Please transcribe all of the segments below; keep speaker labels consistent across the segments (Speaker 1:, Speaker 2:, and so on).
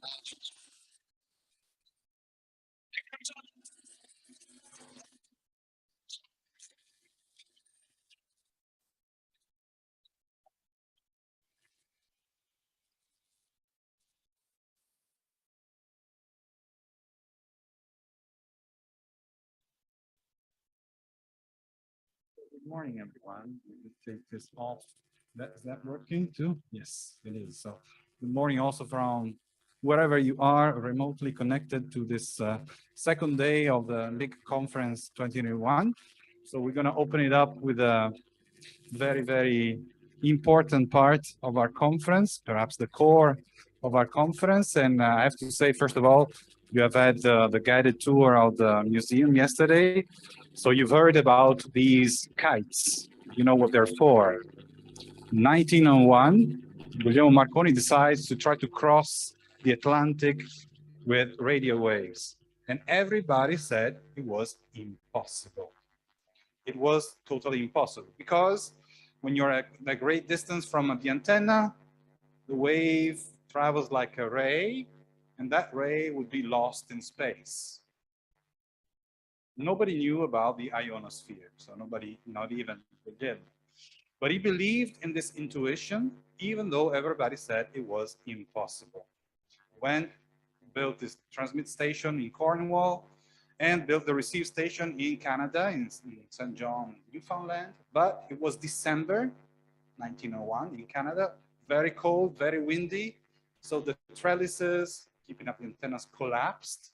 Speaker 1: Good morning, everyone. Let me take this off. Is that working too? Yes, it is. So good morning also from wherever you are remotely connected to this second day of the MiC conference 2021. So we're going to open it up with a very, very important part of our conference, perhaps the core of our conference. And I have to say, first of all, you have had the guided tour of the museum yesterday. So you've heard about these kites. You know what they're for. 1901, Guglielmo Marconi decides to try to cross the Atlantic with radio waves. And everybody said it was impossible. It was totally impossible because when you're at a great distance from the antenna, the wave travels like a ray, and that ray would be lost in space. Nobody knew about the ionosphere, so nobody, not even did. But he believed in this intuition, even though everybody said it was impossible. Went, built this transmit station in Cornwall, and built the receive station in Canada, in St. John, Newfoundland. But it was December 1901 in Canada, very cold, very windy. So the trellises, keeping up the antennas, collapsed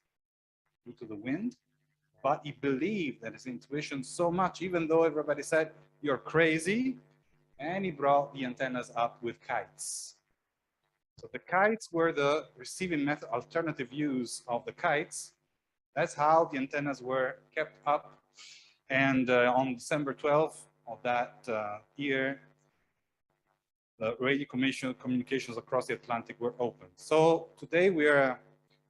Speaker 1: due to the wind. But he believed in his intuition so much, even though everybody said, you're crazy. And he brought the antennas up with kites. So the kites were the receiving method, alternative use of the kites. That's how the antennas were kept up. And on December 12th of that year, the radio communications across the Atlantic were opened. So today we are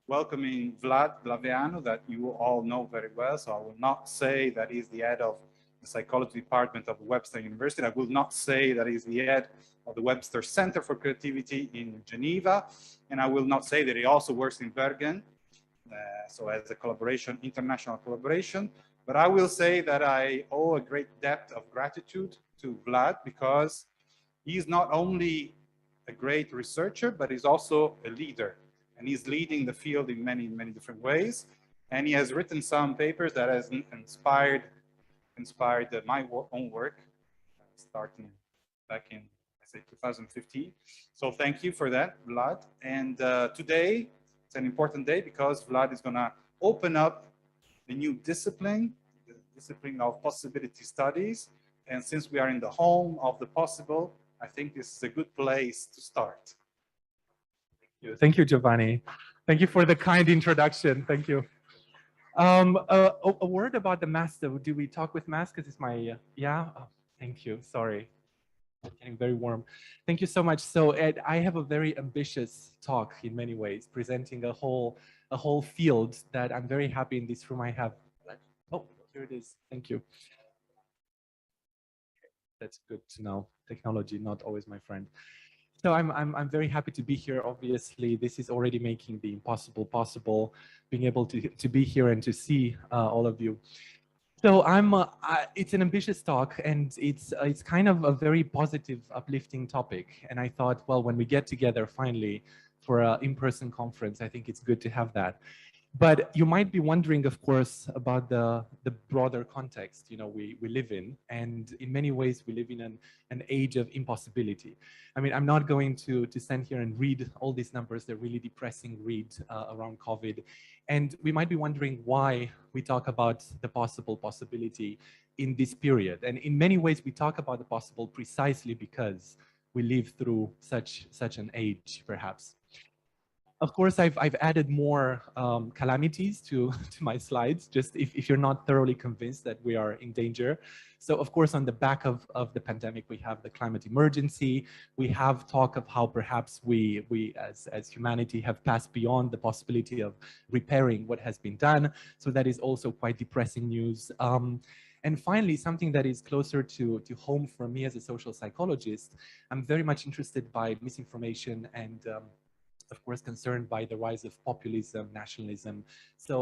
Speaker 1: welcoming Vlad Glaveanu, that you all know very well. So I will not say that he's the head of the psychology department of Webster University. I will not say that he's the head of the Webster Center for Creativity in Geneva. And I will not say that he also works in Bergen. So as a collaboration, international collaboration. But I will say that I owe a great debt of gratitude to Vlad, because he's not only a great researcher, but he's also a leader. And he's leading the field in many, many different ways. And he has written some papers that has inspired my own work, starting back in, I say, 2015. So thank you for that, Vlad. And today, it's an important day because Vlad is going to open up the new discipline, the discipline of possibility studies. And since we are in the home of the possible, I think this is a good place to start.
Speaker 2: Thank you, Giovanni. Thank you for the kind introduction. Thank you. A word about the mask, though. Do we talk with masks? Because it's my, yeah? Oh, thank you. Sorry. I'm getting very warm. Thank you so much. So Ed, I have a very ambitious talk in many ways, presenting a whole field that I'm very happy in this room I have. Oh, here it is. Thank you. That's good to know. Technology, not always my friend. So I'm very happy to be here. Obviously, this is already making the impossible possible, being able to be here and to see all of you. So it's an ambitious talk, and it's kind of a very positive, uplifting topic. And I thought, well, when we get together finally for an in-person conference, I think it's good to have that. But you might be wondering, of course, about the broader context, we live in. And in many ways, we live in an age of impossibility. I mean, I'm not going to stand here and read all these numbers. They're really depressing read around COVID. And we might be wondering why we talk about the possibility in this period. And in many ways, we talk about the possible precisely because we live through such an age, perhaps. Of course, I've added more calamities to my slides, just if you're not thoroughly convinced that we are in danger. So of course, on the back of the pandemic, we have the climate emergency. We have talk of how perhaps we as humanity have passed beyond the possibility of repairing what has been done. So that is also quite depressing news. And finally, something that is closer to home for me as a social psychologist, I'm very much interested by misinformation and of course, concerned by the rise of populism, nationalism. So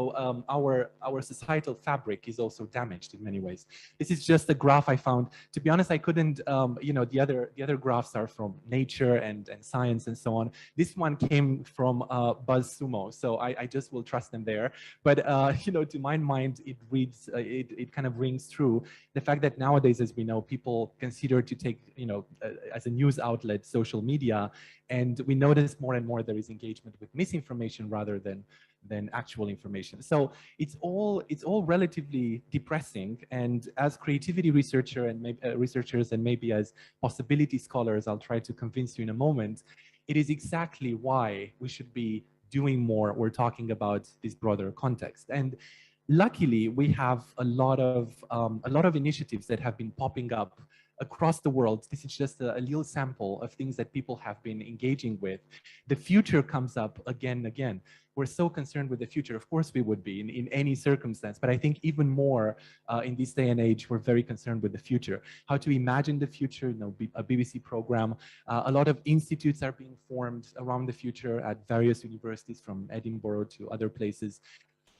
Speaker 2: our societal fabric is also damaged in many ways. This is just a graph I found. To be honest, I couldn't, you know, the other graphs are from Nature and Science and so on. This one came from BuzzSumo, so I just will trust them there. But you know, to my mind, it reads, it kind of rings true. The fact that nowadays, as we know, people consider to take, you know, as a news outlet, social media, and we notice more and more there is engagement with misinformation rather than actual information. So it's all relatively depressing. And as creativity researchers and maybe as possibility scholars, I'll try to convince you in a moment, it is exactly why we should be doing more. We're talking about this broader context. And luckily, we have a lot of initiatives that have been popping up across the world. This is just a little sample of things that people have been engaging with. The future comes up again and again. We're so concerned with the future. Of course we would be in any circumstance, but I think even more in this day and age, we're very concerned with the future. How to imagine the future, you know, a BBC program. A lot of institutes are being formed around the future at various universities from Edinburgh to other places.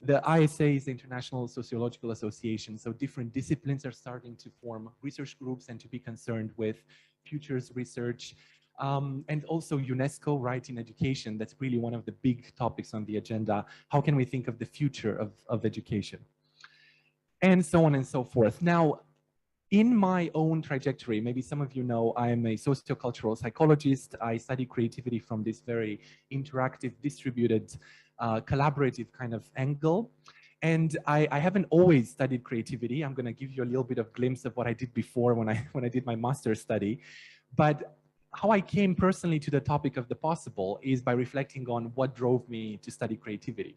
Speaker 2: The ISA is the International Sociological Association, so different disciplines are starting to form research groups and to be concerned with futures research. And also UNESCO, right, in education, that's really one of the big topics on the agenda. How can we think of the future of education? And so on and so forth. Now, in my own trajectory, maybe some of you know, I am a sociocultural psychologist. I study creativity from this very interactive, distributed, collaborative kind of angle. And I haven't always studied creativity. I'm going to give you a little bit of glimpse of what I did before when I did my master's study. But how I came personally to the topic of the possible is by reflecting on what drove me to study creativity.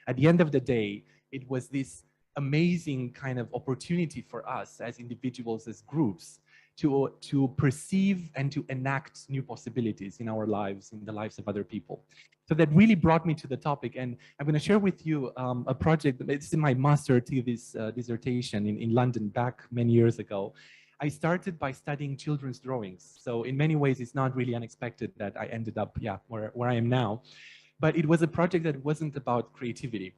Speaker 2: At the end of the day, it was this amazing kind of opportunity for us as individuals, as groups, to perceive and to enact new possibilities in our lives, in the lives of other people. So that really brought me to the topic, and I'm going to share with you a project. It's in my master thesis dissertation in London back many years ago. I started by studying children's drawings. So in many ways, it's not really unexpected that I ended up, where I am now. But it was a project that wasn't about creativity.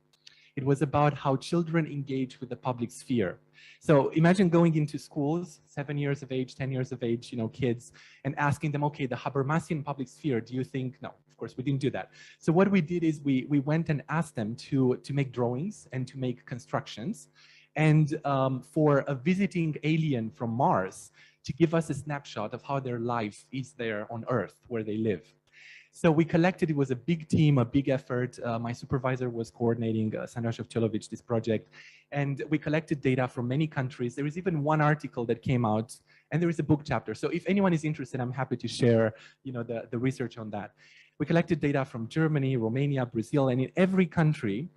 Speaker 2: It was about how children engage with the public sphere. So imagine going into schools, 7 years of age, 10 years of age, you know, kids, and asking them, okay, the Habermasian public sphere, do you think, no, of course, we didn't do that. So what we did is we went and asked them to make drawings and to make constructions. And for a visiting alien from Mars to give us a snapshot of how their life is there on Earth, where they live. So we collected, it was a big team, a big effort. My supervisor was coordinating, Sandra Shevchelovich, this project. And we collected data from many countries. There is even one article that came out, and there is a book chapter. So if anyone is interested, I'm happy to share, you know, the research on that. We collected data from Germany, Romania, Brazil, and in every country,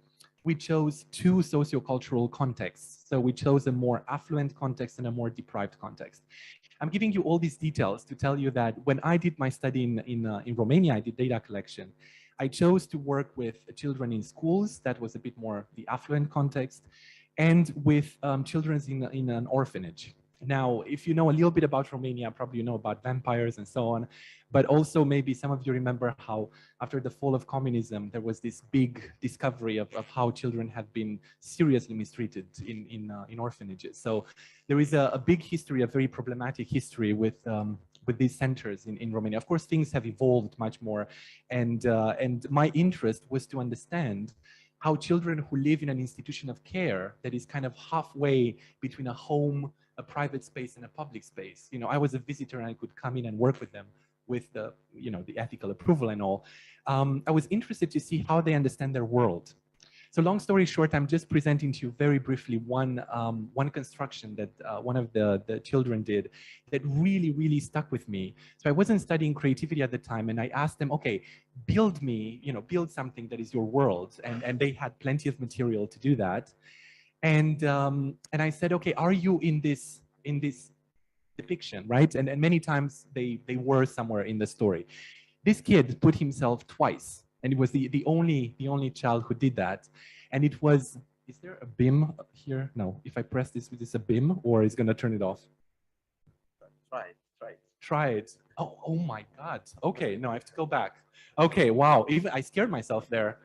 Speaker 2: we chose two sociocultural contexts. So we chose a more affluent context and a more deprived context. I'm giving you all these details to tell you that when I did my study in Romania, I did data collection. I chose to work with children in schools. That was a bit more the affluent context, and with children in an orphanage. Now, if you know a little bit about Romania, probably you know about vampires and so on, but also maybe some of you remember how after the fall of communism, there was this big discovery of how children had been seriously mistreated in orphanages. So there is a big history, a very problematic history with these centers in Romania. Of course, things have evolved much more. And my interest was to understand how children who live in an institution of care that is kind of halfway between a home, a private space, and a public space. You know, I was a visitor and I could come in and work with them with the, you know, the ethical approval and all. I was interested to see how they understand their world. So long story short, I'm just presenting to you very briefly one construction that one of the children did that really, really stuck with me. So I wasn't studying creativity at the time, and I asked them, okay, build me, you know, build something that is your world. And they had plenty of material to do that. And I said, okay, are you in this depiction, right? And many times they were somewhere in the story. This kid put himself twice, and it was the only child who did that. And it was, is there a BIM here? No, if I press this, is this a BIM or is gonna turn it off? Try it. Oh my God. Okay, no, I have to go back. Okay, wow. Even I scared myself there.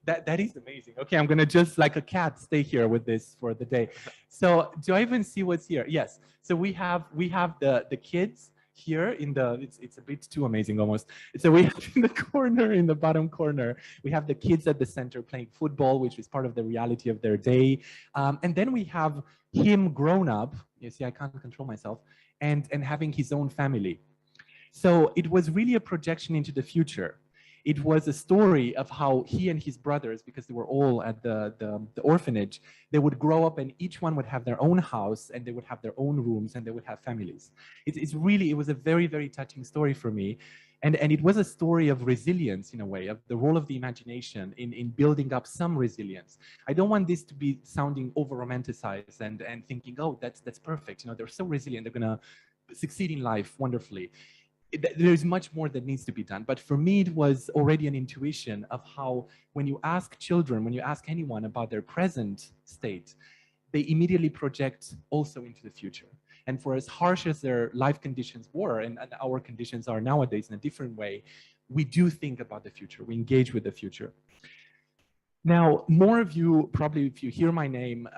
Speaker 2: That is amazing. Okay, I'm gonna just like a cat stay here with this for the day. So do I even see what's here? Yes. So we have the kids here in the it's a bit too amazing almost. So we have in the corner, in the bottom corner, we have the kids at the center playing football, which is part of the reality of their day. And then we have him grown up. You see, I can't control myself, and having his own family. So it was really a projection into the future. It was a story of how he and his brothers, because they were all at the orphanage, they would grow up and each one would have their own house and they would have their own rooms and they would have families. It was a very, very touching story for me. And it was a story of resilience in a way, of the role of the imagination in building up some resilience. I don't want this to be sounding over-romanticized and thinking, oh, that's perfect. You know, they're so resilient, they're gonna succeed in life wonderfully. There's much more that needs to be done. But for me, it was already an intuition of how when you ask children, when you ask anyone about their present state, they immediately project also into the future. And for as harsh as their life conditions were, and our conditions are nowadays in a different way, we do think about the future. We engage with the future. Now, more of you, probably if you hear my name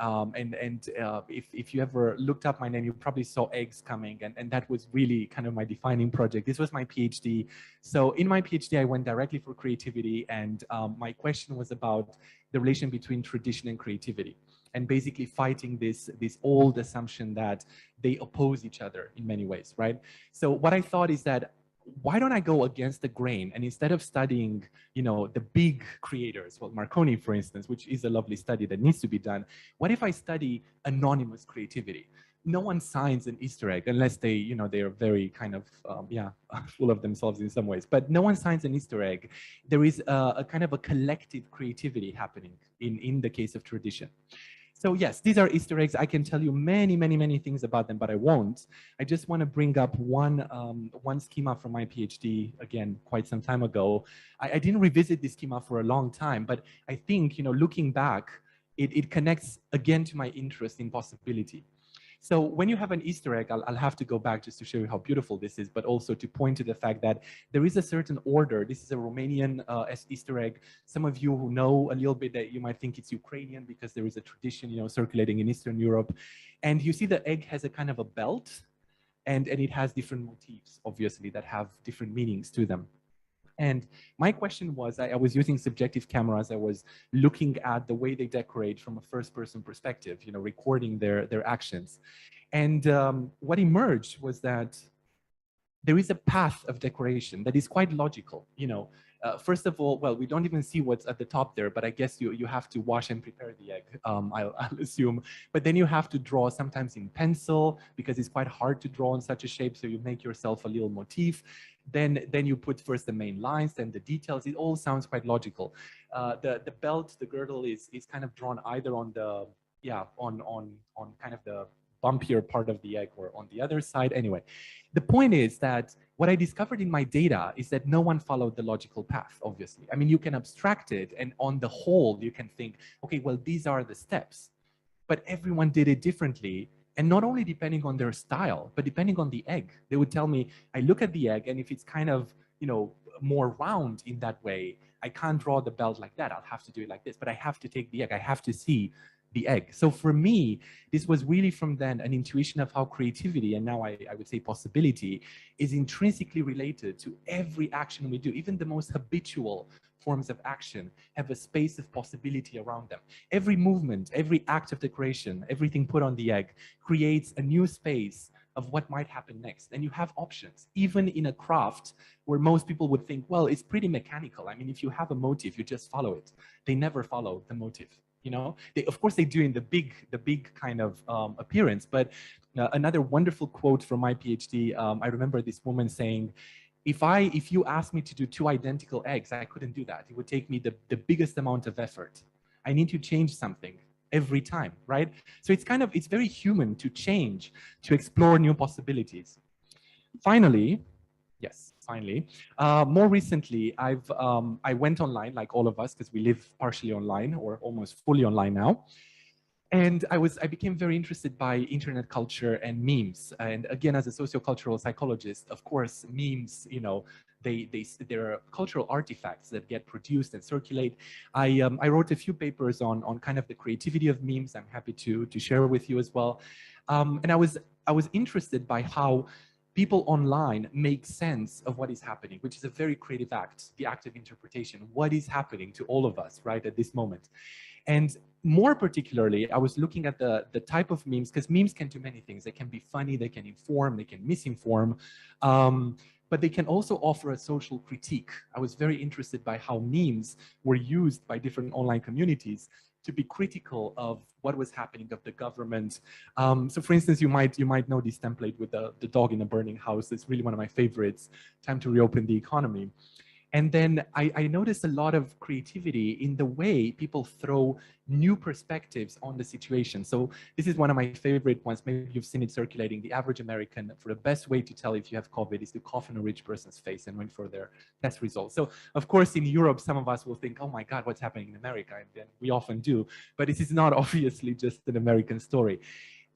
Speaker 2: if you ever looked up my name, you probably saw eggs coming, and that was really kind of my defining project. This was my PhD. So in my PhD, I went directly for creativity, and my question was about the relation between tradition and creativity, and basically fighting this old assumption that they oppose each other in many ways, right? So what I thought is that, why don't I go against the grain, and instead of studying, you know, the big creators, well, Marconi, for instance, which is a lovely study that needs to be done, what if I study anonymous creativity? No one signs an Easter egg unless they, you know, they are very kind of, full of themselves in some ways, but no one signs an Easter egg. There is a kind of a collective creativity happening in the case of tradition. So yes, these are Easter eggs. I can tell you many, many, many things about them, but I won't. I just want to bring up one schema from my PhD, again, quite some time ago. I didn't revisit this schema for a long time, but I think, you know, looking back, it connects again to my interest in possibility. So when you have an Easter egg, I'll have to go back just to show you how beautiful this is, but also to point to the fact that there is a certain order. This is a Romanian Easter egg. Some of you who know a little bit, that you might think it's Ukrainian because there is a tradition, you know, circulating in Eastern Europe. And you see the egg has a kind of a belt, and it has different motifs, obviously, that have different meanings to them. And my question was, I was using subjective cameras. I was looking at the way they decorate from a first-person perspective, you know, recording their actions. And what emerged was that there is a path of decoration that is quite logical. You know, first of all, well, we don't even see what's at the top there, but I guess you have to wash and prepare the egg, I'll assume. But then you have to draw sometimes in pencil because it's quite hard to draw in such a shape. So you make yourself a little motif. Then you put first the main lines, then the details. It all sounds quite logical. The belt, the girdle is kind of drawn either on the, on kind of the bumpier part of the egg or on the other side. Anyway, the point is that what I discovered in my data is that no one followed the logical path, obviously. I mean, you can abstract it, and on the whole, you can think, okay, well, these are the steps. But everyone did it differently. And not only depending on their style, but depending on the egg. They would tell me, I look at the egg, and if it's kind of, you know, more round in that way, I can't draw the belt like that. I'll have to do it like this. But I have to take the egg. I have to see the egg. So for me, this was really from then an intuition of how creativity, and now I would say possibility, is intrinsically related to every action we do. Even the most habitual forms of action have a space of possibility around them. Every movement, every act of decoration, everything put on the egg creates a new space of what might happen next. And you have options, even in a craft where most people would think, well, it's pretty mechanical. I mean, if you have a motive, you just follow it. They never follow the motive. You know, of course they do in the big kind of appearance. But another wonderful quote from my PhD, I remember this woman saying, if you asked me to do 2 identical eggs, I couldn't do that. It would take me the biggest amount of effort. I need to change something every time, right? So it's very human to change, to explore new possibilities. Finally, more recently, I went online, like all of us, because we live partially online or almost fully online now. And I became very interested by internet culture and memes. And again, as a sociocultural psychologist, of course, memes, you know, they're cultural artifacts that get produced and circulate. I wrote a few papers on kind of the creativity of memes. I'm happy to share with you as well. And I was interested by how people online make sense of what is happening, which is a very creative act, the act of interpretation. What is happening to all of us, right, at this moment? And more particularly, I was looking at the type of memes, because memes can do many things. They can be funny, they can inform, they can misinform, but they can also offer a social critique. I was very interested by how memes were used by different online communities to be critical of what was happening, of the government. So for instance, you might know this template with the dog in a burning house. It's really one of my favorites, time to reopen the economy. And then I noticed a lot of creativity in the way people throw new perspectives on the situation. So this is one of my favorite ones. Maybe you've seen it circulating. The average American, for the best way to tell if you have COVID is to cough in a rich person's face and wait for their test results. So of course, in Europe, some of us will think, oh my God, what's happening in America? And then we often do. But this is not obviously just an American story.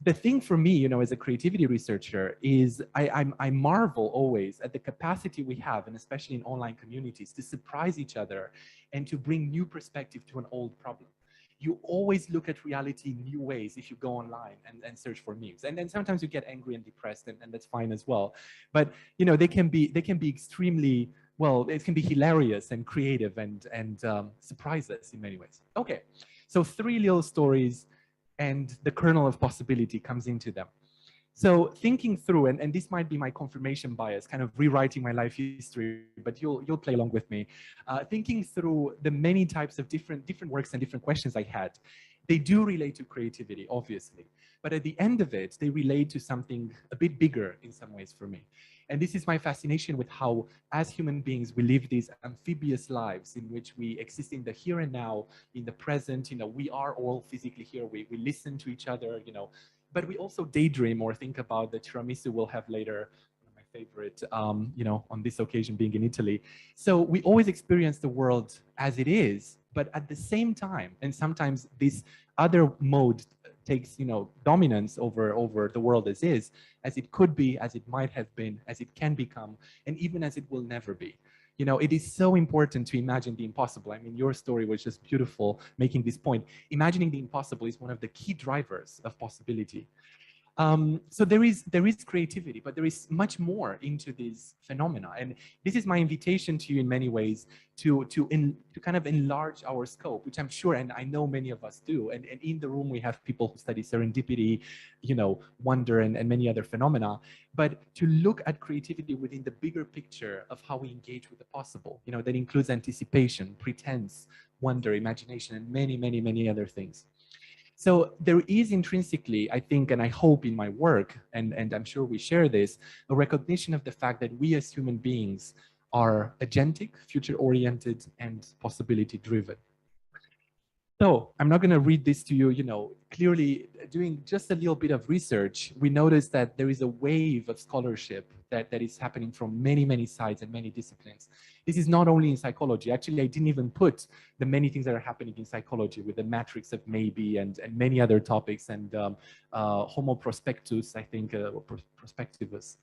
Speaker 2: The thing for me, you know, as a creativity researcher is I marvel always at the capacity we have, and especially in online communities, to surprise each other and to bring new perspective to an old problem. You always look at reality in new ways if you go online and search for memes. And then sometimes you get angry and depressed, and that's fine as well. But you know, they can be extremely, well, it can be hilarious and creative and surprise us in many ways. Okay, so 3 little stories, and the kernel of possibility comes into them. So thinking through, and this might be my confirmation bias, kind of rewriting my life history, but you'll play along with me. Thinking through the many types of different works and different questions I had, they do relate to creativity, obviously. But at the end of it, they relate to something a bit bigger in some ways for me. And this is my fascination with how, as human beings, we live these amphibious lives in which we exist in the here and now, in the present. You know, we are all physically here. We listen to each other, you know, but we also daydream or think about the tiramisu we'll have later. One of my favorite, you know, on this occasion being in Italy. So we always experience the world as it is, but at the same time, and sometimes this other mode takes, you know, dominance over the world as is, as it could be, as it might have been, as it can become, and even as it will never be. You know, it is so important to imagine the impossible. I mean, your story was just beautiful, making this point. Imagining the impossible is one of the key drivers of possibility. So there is creativity, but there is much more into this phenomena. And this is my invitation to you in many ways to kind of enlarge our scope, which I'm sure, and I know many of us do. And in the room, we have people who study serendipity, you know, wonder, and many other phenomena. But to look at creativity within the bigger picture of how we engage with the possible, you know, that includes anticipation, pretense, wonder, imagination, and many, many, many other things. So there is intrinsically, I think, and I hope in my work, and I'm sure we share this, a recognition of the fact that we as human beings are agentic, future-oriented, and possibility-driven. So I'm not going to read this to you, you know, clearly doing just a little bit of research, we noticed that there is a wave of scholarship that is happening from many, many sides and many disciplines. This is not only in psychology. Actually, I didn't even put the many things that are happening in psychology with the matrix of maybe and many other topics, and homo prospectus, I think, or prospectivus.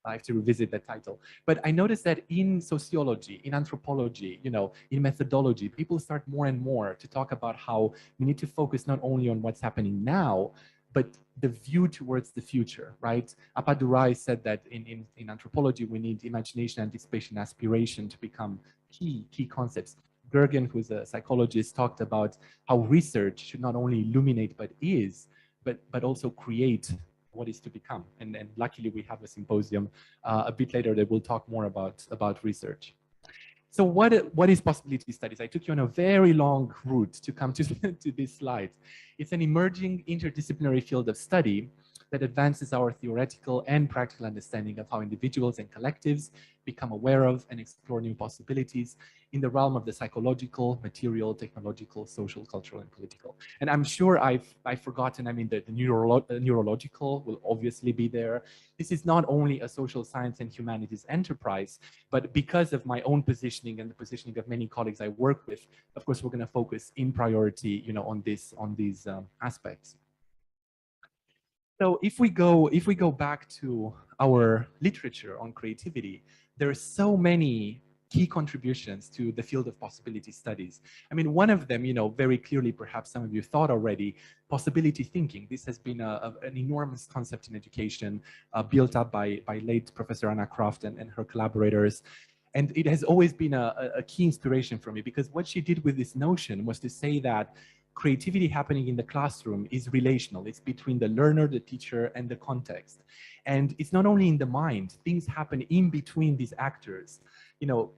Speaker 2: I have to revisit that title. But I noticed that in sociology, in anthropology, you know, in methodology, people start more and more to talk about how we need to focus not only on what's happening now, but the view towards the future, right? Appadurai said that in anthropology, we need imagination, anticipation, aspiration to become key concepts. Gergen, who's a psychologist, talked about how research should not only illuminate, but also create what is to become. And luckily we have a symposium a bit later that will talk more about research. So what is possibility studies? I took you on a very long route to come to this slide. It's an emerging interdisciplinary field of study that advances our theoretical and practical understanding of how individuals and collectives become aware of and explore new possibilities in the realm of the psychological, material, technological, social, cultural, and political. And I'm sure I've forgotten, I mean, the neurological will obviously be there. This is not only a social science and humanities enterprise, but because of my own positioning and the positioning of many colleagues I work with, of course, we're going to focus in priority, on these aspects. So if we go back to our literature on creativity, there are so many key contributions to the field of possibility studies. I mean, one of them, very clearly, perhaps some of you thought already, possibility thinking. This has been an enormous concept in education, built up by late Professor Anna Croft and her collaborators. And it has always been a key inspiration for me, because what she did with this notion was to say that creativity happening in the classroom is relational. It's between the learner, the teacher, and the context. And it's not only in the mind, things happen in between these actors.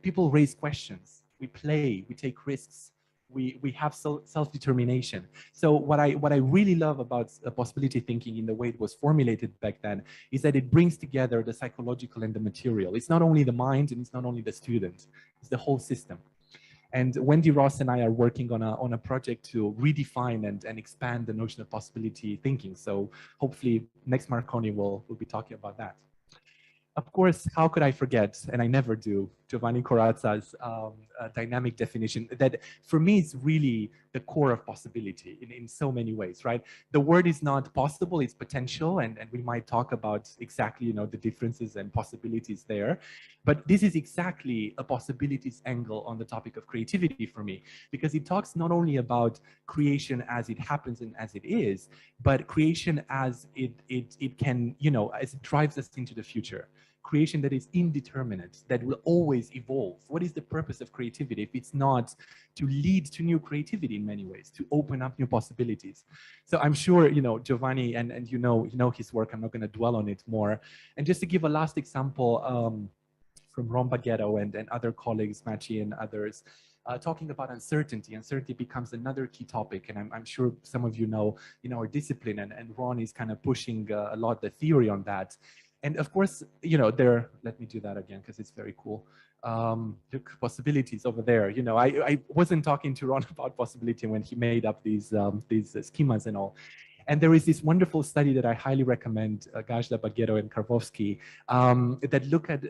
Speaker 2: People raise questions, we play, we take risks, we have self-determination. So what I really love about possibility thinking in the way it was formulated back then is that it brings together the psychological and the material. It's not only the mind and it's not only the student, it's the whole system. And Wendy Ross and I are working on a project to redefine and expand the notion of possibility thinking. So hopefully next Marconi will be talking about that. Of course, how could I forget, and I never do, Giovanni Corazza's dynamic definition that for me is really the core of possibility in so many ways, right? The word is not possible, it's potential, and we might talk about exactly, the differences and possibilities there. But this is exactly a possibilities angle on the topic of creativity for me, because it talks not only about creation as it happens and as it is, but creation as it can, as it drives us into the future. Creation that is indeterminate, that will always evolve. What is the purpose of creativity if it's not to lead to new creativity in many ways, to open up new possibilities? So I'm sure, Giovanni, and you know his work, I'm not going to dwell on it more. And just to give a last example from Ron Baghetto and other colleagues, Machi and others, talking about uncertainty. Uncertainty becomes another key topic, and I'm sure some of you know our discipline, and Ron is kind of pushing a lot the theory on that. And of course, let me do that again because it's very cool. Look, possibilities over there. I wasn't talking to Ron about possibility when he made up these schemas and all. And there is this wonderful study that I highly recommend, Gajda, Baghetto, and Karvovsky, that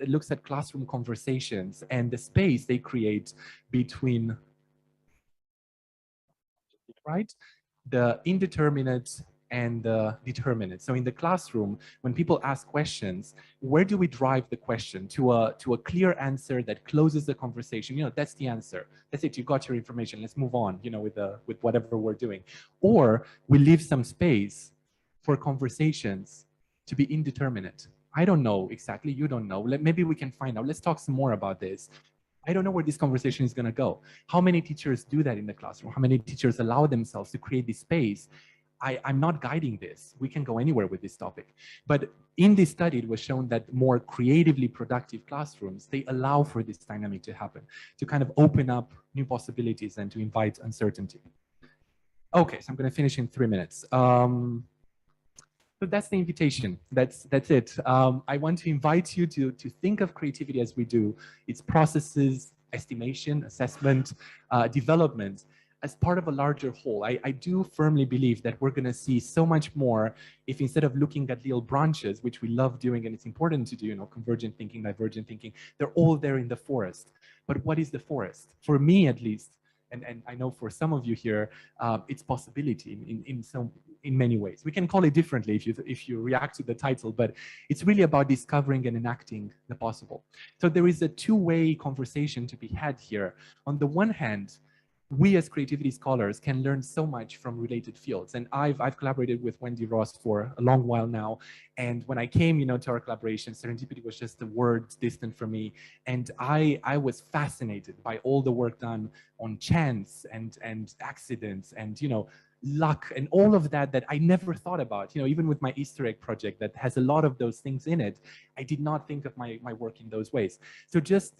Speaker 2: looks at classroom conversations and the space they create between, right, the indeterminate and the determinate. So in the classroom, when people ask questions, where do we drive the question? To a clear answer that closes the conversation. That's the answer. That's it. You got your information. Let's move on, with whatever we're doing. Or we leave some space for conversations to be indeterminate. I don't know exactly. You don't know. Maybe we can find out. Let's talk some more about this. I don't know where this conversation is going to go. How many teachers do that in the classroom? How many teachers allow themselves to create this space? I'm not guiding this. We can go anywhere with this topic. But in this study, it was shown that more creatively productive classrooms, they allow for this dynamic to happen, to kind of open up new possibilities and to invite uncertainty. Okay, so I'm going to finish in 3 minutes. So that's the invitation. That's it. I want to invite you to think of creativity as we do. Its processes, estimation, assessment, development, as part of a larger whole. I do firmly believe that we're going to see so much more if instead of looking at little branches, which we love doing and it's important to do, convergent thinking, divergent thinking, they're all there in the forest. But what is the forest? For me, at least, and I know for some of you here, it's possibility in many ways. We can call it differently if you react to the title, but it's really about discovering and enacting the possible. So there is a two-way conversation to be had here. On the one hand, we as creativity scholars can learn so much from related fields. And I've collaborated with Wendy Ross for a long while now. And when I came, to our collaboration, serendipity was just a word distant from me. And I was fascinated by all the work done on chance and accidents and, luck and all of that I never thought about. Even with my Easter egg project that has a lot of those things in it, I did not think of my work in those ways. So just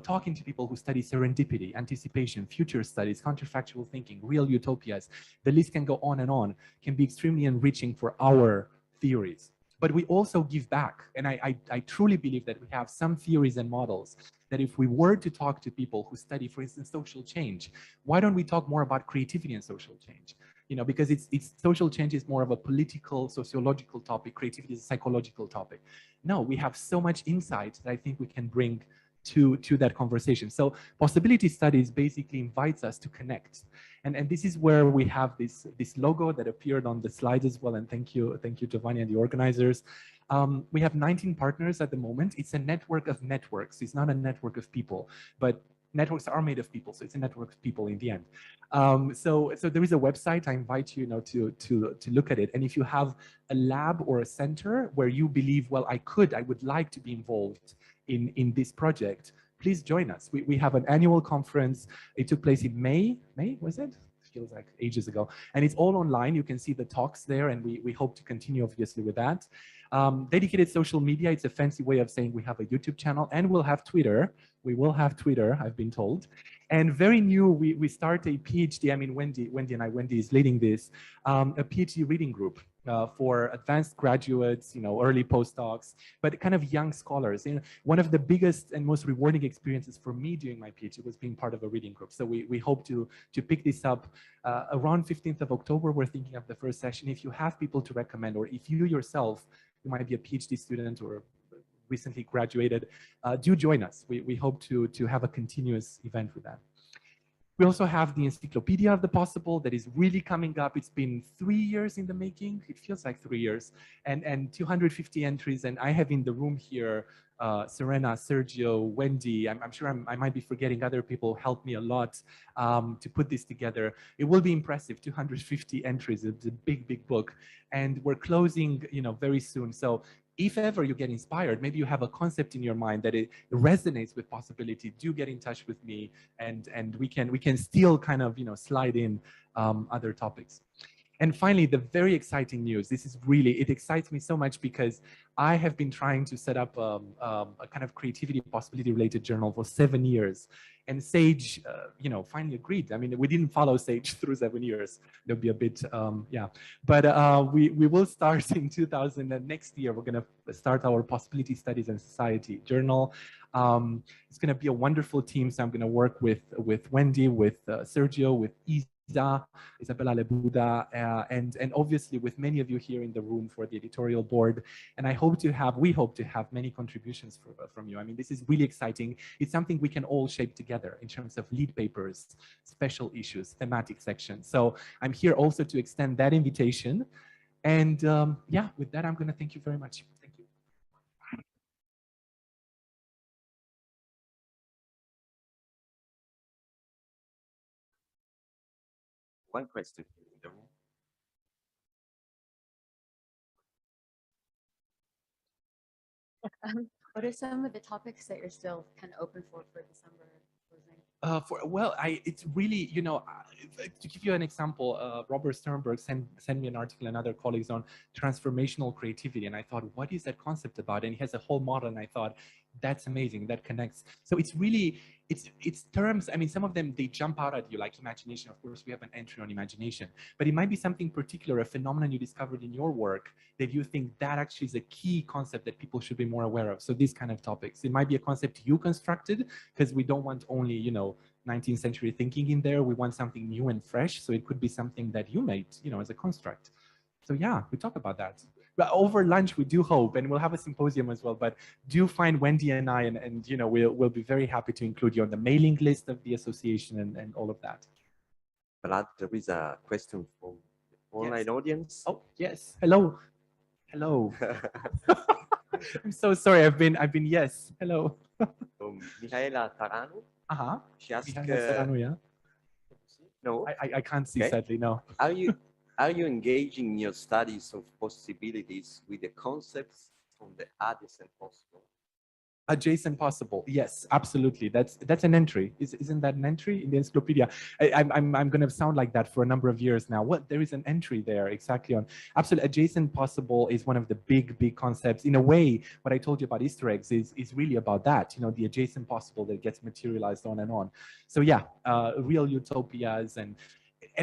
Speaker 2: talking to people who study serendipity, anticipation, future studies, counterfactual thinking, real utopias, the list can go on and on, can be extremely enriching for our theories. But we also give back. And I truly believe that we have some theories and models that if we were to talk to people who study, for instance, social change, why don't we talk more about creativity and social change? You know, because it's social change is more of a political, sociological topic. Creativity is a psychological topic. No, we have so much insight that I think we can bring to that conversation. So possibility studies basically invites us to connect. And this is where we have this logo that appeared on the slides as well. And thank you, Giovanni and the organizers. We have 19 partners at the moment. It's a network of networks. It's not a network of people, but networks are made of people. So it's a network of people in the end. So there is a website. I invite you, to look at it. And if you have a lab or a center where you believe, well, I would like to be involved in this project, please join us. We have an annual conference. It took place in May, was it? Feels like ages ago. And it's all online. You can see the talks there, and we hope to continue, obviously, with that. Dedicated social media, it's a fancy way of saying we have a YouTube channel, and we'll have Twitter. We will have Twitter, I've been told. And very new, we start a PhD, I mean, Wendy is leading this, a PhD reading group for advanced graduates, early postdocs, but kind of young scholars. One of the biggest and most rewarding experiences for me during my PhD was being part of a reading group. So we hope to pick this up around 15th of October. We're thinking of the first session. If you have people to recommend, or if you yourself, you might be a PhD student or recently graduated, do join us. We hope to have a continuous event with that. We also have the Encyclopedia of the Possible that is really coming up. It's been 3 years in the making. It feels like 3 years, and 250 entries. And I have in the room here, Serena, Sergio, Wendy. I'm sure I might be forgetting other people who helped me a lot to put this together. It will be impressive, 250 entries. It's a big, big book. And we're closing, very soon. So if ever you get inspired, maybe you have a concept in your mind that it resonates with possibility, do get in touch with me, and we can still kind of slide in other topics. And finally, the very exciting news. This is really, it excites me so much because I have been trying to set up a kind of creativity possibility related journal for 7 years. And Sage, finally agreed. I mean, we didn't follow Sage through 7 years. There'll be a bit, yeah. But we will start in next year. We're going to start our Possibility Studies and Society journal. It's going to be a wonderful team. So I'm going to work with Wendy, with Sergio, with Isabella Lebuda, and obviously with many of you here in the room for the editorial board. And we hope to have many contributions from you. I mean, this is really exciting. It's something we can all shape together in terms of lead papers, special issues, thematic sections. So I'm here also to extend that invitation. And yeah, with that, I'm going to thank you very much. Thank you.
Speaker 3: One question in the room.
Speaker 4: What are some of the topics that you're still kind of open for December closing?
Speaker 2: It's really, to give you an example, Robert Sternberg sent me an article and other colleagues on transformational creativity. And I thought, what is that concept about? And he has a whole model. And I thought, that's amazing, that connects. So it's really, it's terms, I mean, some of them, they jump out at you, like imagination. Of course, we have an entry on imagination, but it might be something particular, a phenomenon you discovered in your work that you think that actually is a key concept that people should be more aware of. So these kind of topics, it might be a concept you constructed, because we don't want only, 19th century thinking in there. We want something new and fresh. So it could be something that you made, as a construct. So yeah, we talk about that. But over lunch, we do hope, and we'll have a symposium as well, but do find Wendy and I, and we'll be very happy to include you on the mailing list of the association and all of that.
Speaker 3: Vlad, there is a question from the online audience.
Speaker 2: Oh, yes. Hello. Hello. I'm so sorry. I've been yes. Hello.
Speaker 3: Michaela Taranu. She asked,
Speaker 2: yeah.
Speaker 3: No,
Speaker 2: I can't see, sadly, no.
Speaker 3: Are you engaging in your studies of possibilities with the concepts from the adjacent possible?
Speaker 2: Adjacent possible, yes, absolutely. That's an entry. Isn't that an entry in the encyclopedia? I'm going to sound like that for a number of years now. There is an entry there exactly on absolute adjacent possible is one of the big concepts. In a way, what I told you about Easter eggs is really about that. The adjacent possible that gets materialized on and on. So yeah, real utopias and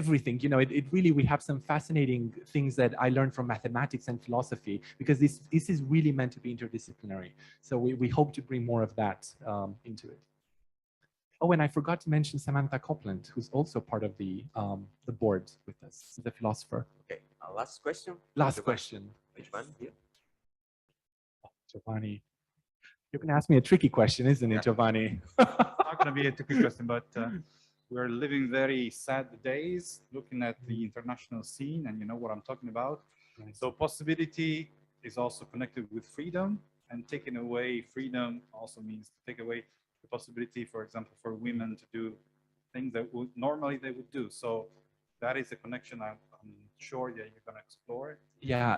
Speaker 2: everything. You know, it really, we have some fascinating things that I learned from mathematics and philosophy, because this is really meant to be interdisciplinary. So we hope to bring more of that into it. Oh, and I forgot to mention Samantha Copeland, who's also part of the board with us, the philosopher.
Speaker 3: Okay, last question.
Speaker 2: Last question.
Speaker 3: Which one? Here.
Speaker 2: Oh, Giovanni, you're going to ask me a tricky question, isn't
Speaker 3: Yeah.
Speaker 2: it, Giovanni?
Speaker 1: Not going to be a tricky question, but we're living very sad days looking at the international scene, and you know what I'm talking about.
Speaker 2: Right.
Speaker 1: So possibility is also connected with freedom, and taking away freedom also means to take away the possibility, for example, for women to do things that would normally they would do. So that is a connection I'm sure that you're going to explore.
Speaker 2: Yeah,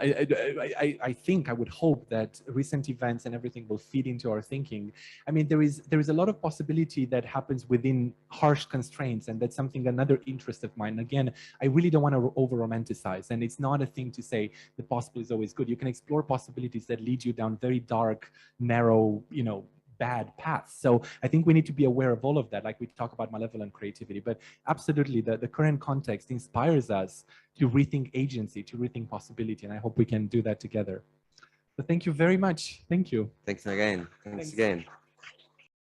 Speaker 2: I think, I would hope that recent events and everything will feed into our thinking. I mean, there is a lot of possibility that happens within harsh constraints, and that's something, another interest of mine. Again, I really don't want to over romanticize, and it's not a thing to say the possible is always good. You can explore possibilities that lead you down very dark, narrow, you know, bad paths. So I think we need to be aware of all of that, like we talk about malevolent creativity, but absolutely the current context inspires us to rethink agency, to rethink possibility, and I hope we can do that together. So thank you very much. Thank you.
Speaker 3: Thanks again. Thanks again.